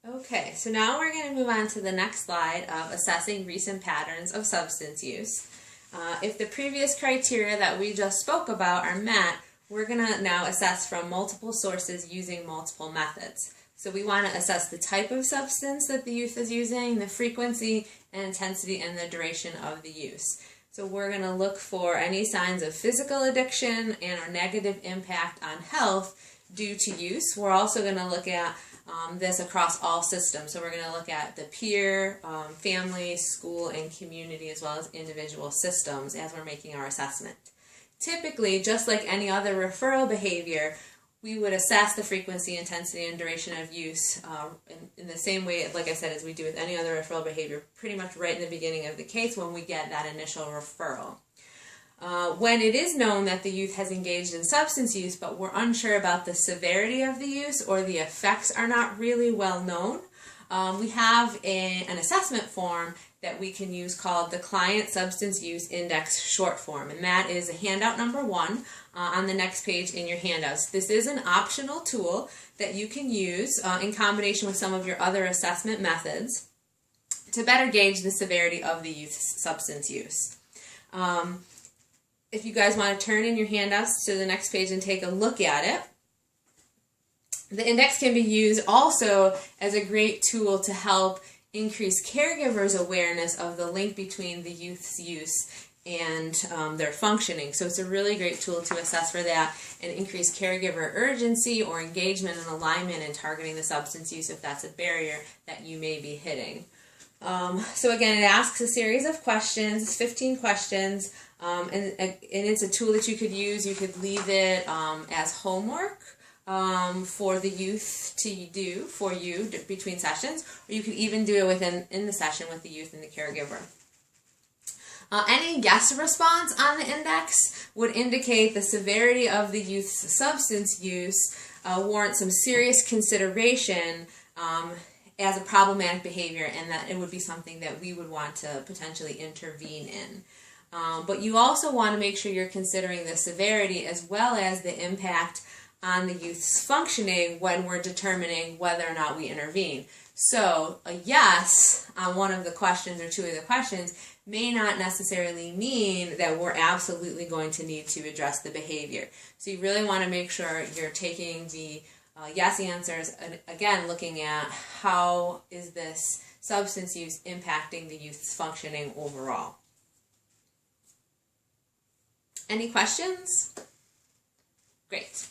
Okay, so now we're going to move on to the next slide of assessing recent patterns of substance use. If the previous criteria that we just spoke about are met, we're going to now assess from multiple sources using multiple methods. So we want to assess the type of substance that the youth is using, the frequency and intensity, and the duration of the use. So we're going to look for any signs of physical addiction and or negative impact on health due to use. We're also going to look at this across all systems. So we're going to look at the peer, family, school, and community, as well as individual systems as we're making our assessment. Typically, just like any other referral behavior, we would assess the frequency, intensity, and duration of use in the same way, like I said, as we do with any other referral behavior, pretty much right in the beginning of the case when we get that initial referral. When it is known that the youth has engaged in substance use, but we're unsure about the severity of the use or the effects are not really well known, we have an assessment form that we can use called the Client Substance Use Index short form, and that is handout number 1 on the next page in your handouts. This is an optional tool that you can use in combination with some of your other assessment methods to better gauge the severity of the youth's substance use. If you guys want to turn in your handouts to the next page and take a look at it, the index can be used also as a great tool to help increase caregivers' awareness of the link between the youth's use and their functioning. So it's a really great tool to assess for that and increase caregiver urgency or engagement and alignment in targeting the substance use if that's a barrier that you may be hitting. So again, it asks a series of questions, 15 questions, and it's a tool that you could use. You could leave it as homework for the youth to do for you between sessions, or you could even do it in the session with the youth and the caregiver. Any yes response on the index would indicate the severity of the youth's substance use warrants some serious consideration as a problematic behavior, and that it would be something that we would want to potentially intervene in. But you also want to make sure you're considering the severity as well as the impact on the youth's functioning when we're determining whether or not we intervene. So a yes on one of the questions or two of the questions may not necessarily mean that we're absolutely going to need to address the behavior. So you really want to make sure you're taking the yes answers and again looking at how is this substance use impacting the youth's functioning overall. Any questions? Great.